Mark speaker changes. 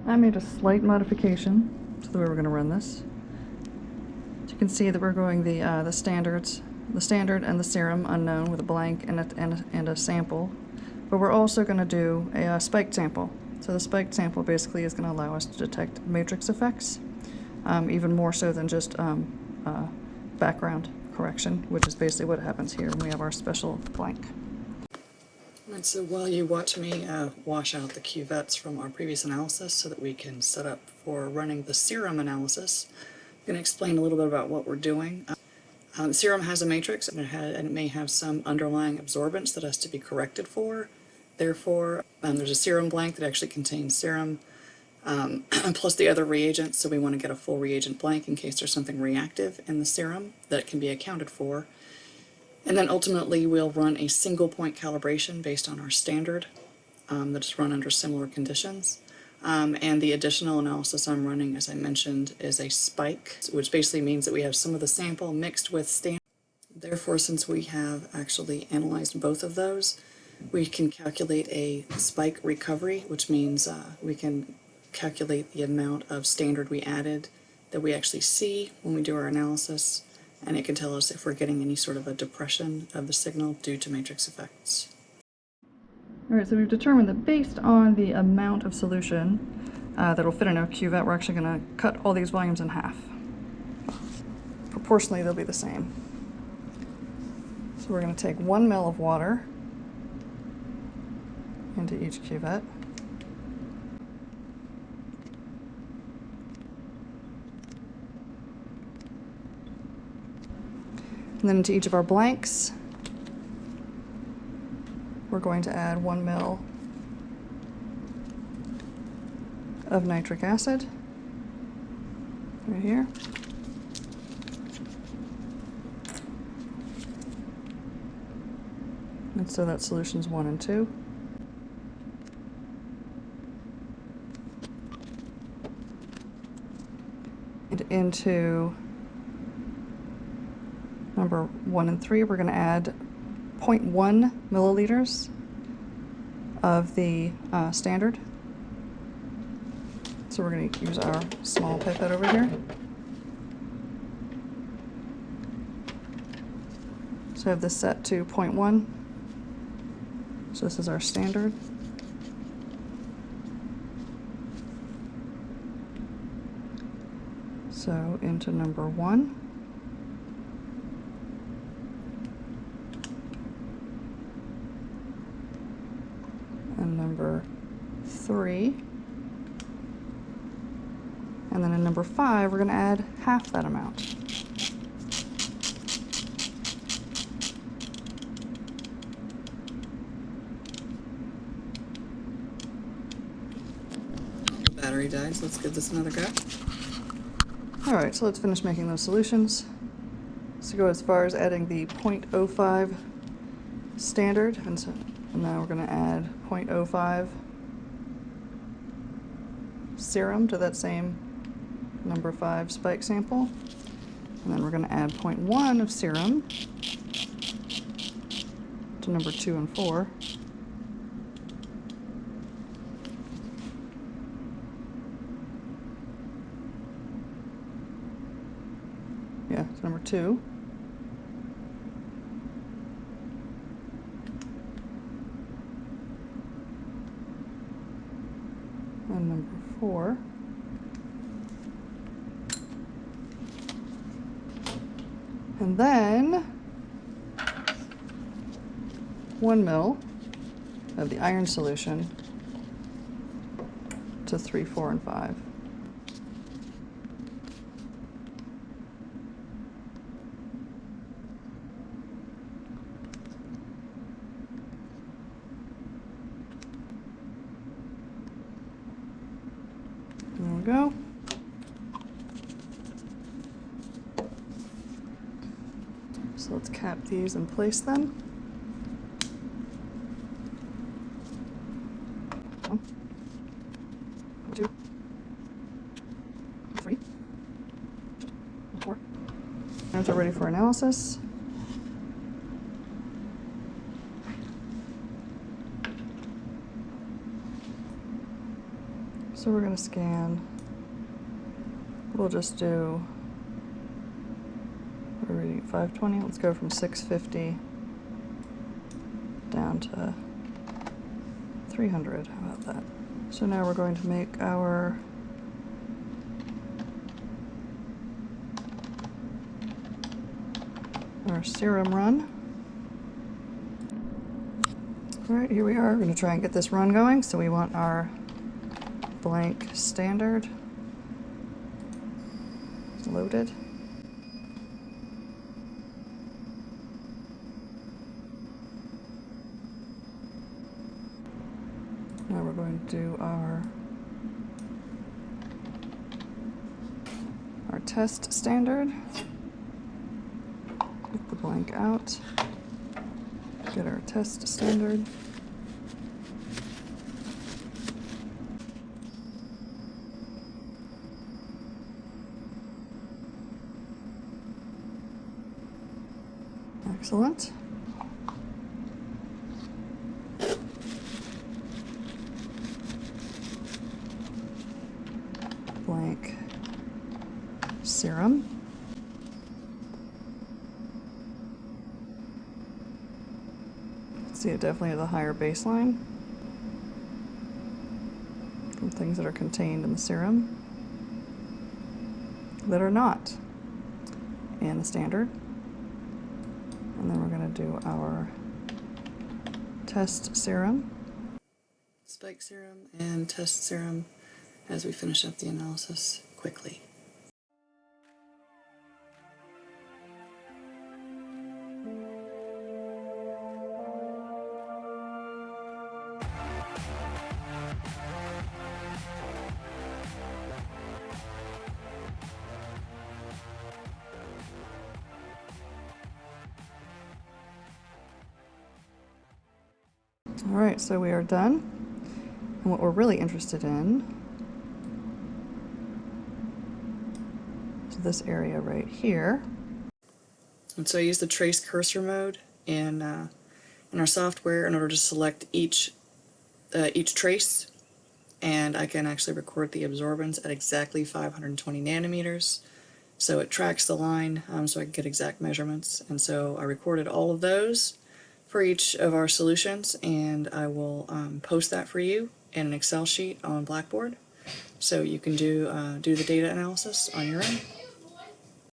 Speaker 1: I made a slight modification to the way we're going to run this. So you can see that we're going the standard and the serum unknown with a blank and a sample. But we're also going to do a spiked sample. So the spiked sample basically is going to allow us to detect matrix effects, even more so than just background correction, which is basically what happens here when we have our special blank. And so while you watch me wash out the cuvettes from our previous analysis so that we can set up for running the serum analysis, I'm going to explain a little bit about what we're doing. Serum has a matrix and it may have some underlying absorbance that has to be corrected for. Therefore, there's a serum blank that actually contains serum plus the other reagents, so we want to get a full reagent blank in case there's something reactive in the serum that can be accounted for. And then ultimately we'll run a single point calibration based on our standard that is run under similar conditions. And the additional analysis I'm running, as I mentioned, is a spike, which basically means that we have some of the sample mixed with standard. Therefore, since we have actually analyzed both of those, we can calculate a spike recovery, which means we can calculate the amount of standard we added that we actually see when we do our analysis, and it can tell us if we're getting any sort of a depression of the signal due to matrix effects. Alright, so we've determined that based on the amount of solution that will fit in our cuvette, we're actually going to cut all these volumes in half. Proportionally, they'll be the same. So we're going to take 1 ml of water into each cuvette. And then into each of our blanks, we're going to add 1 ml of nitric acid right here. And so that's solutions 1 and 2. And into number 1 and 3, we're going to add 0.1 milliliters of the standard. So we're going to use our small pipette over here. So I have this set to 0.1. So this is our standard. So into number 1. And number 3. And then in number 5, we're going to add half that amount. The battery died, so let's give this another go. Alright, so let's finish making those solutions. So go as far as adding the 0.05 standard, and now we're going to add 0.05 serum to that same number 5 spike sample. And then we're going to add 0.1 of serum to number 2 and 4. Yeah, it's number 2. And number 4. And then 1 ml of the iron solution to 3, 4, and 5. There we go. So let's cap these and place them. 1, 2, 3, 4. Those are ready for analysis. So we're going to scan. We'll just do, we're reading 520. Let's go from 650 down to 300. How about that? So now we're going to make our serum run. All right, here we are. We're going to try and get this run going. So we want our blank standard loaded. Now we're going to do our test standard. Get the blank out. Get our test standard. Excellent. Blank serum. See it definitely has a higher baseline from things that are contained in the serum that are not in the standard. And then we're going to do our test serum, spike serum, and test serum as we finish up the analysis quickly. All right, so we are done. And what we're really interested in is this area right here. And so I use the trace cursor mode in our software in order to select each trace, and I can actually record the absorbance at exactly 520 nanometers. So it tracks the line so I can get exact measurements. And so I recorded all of those for each of our solutions, and I will post that for you in an Excel sheet on Blackboard so you can do the data analysis on your own.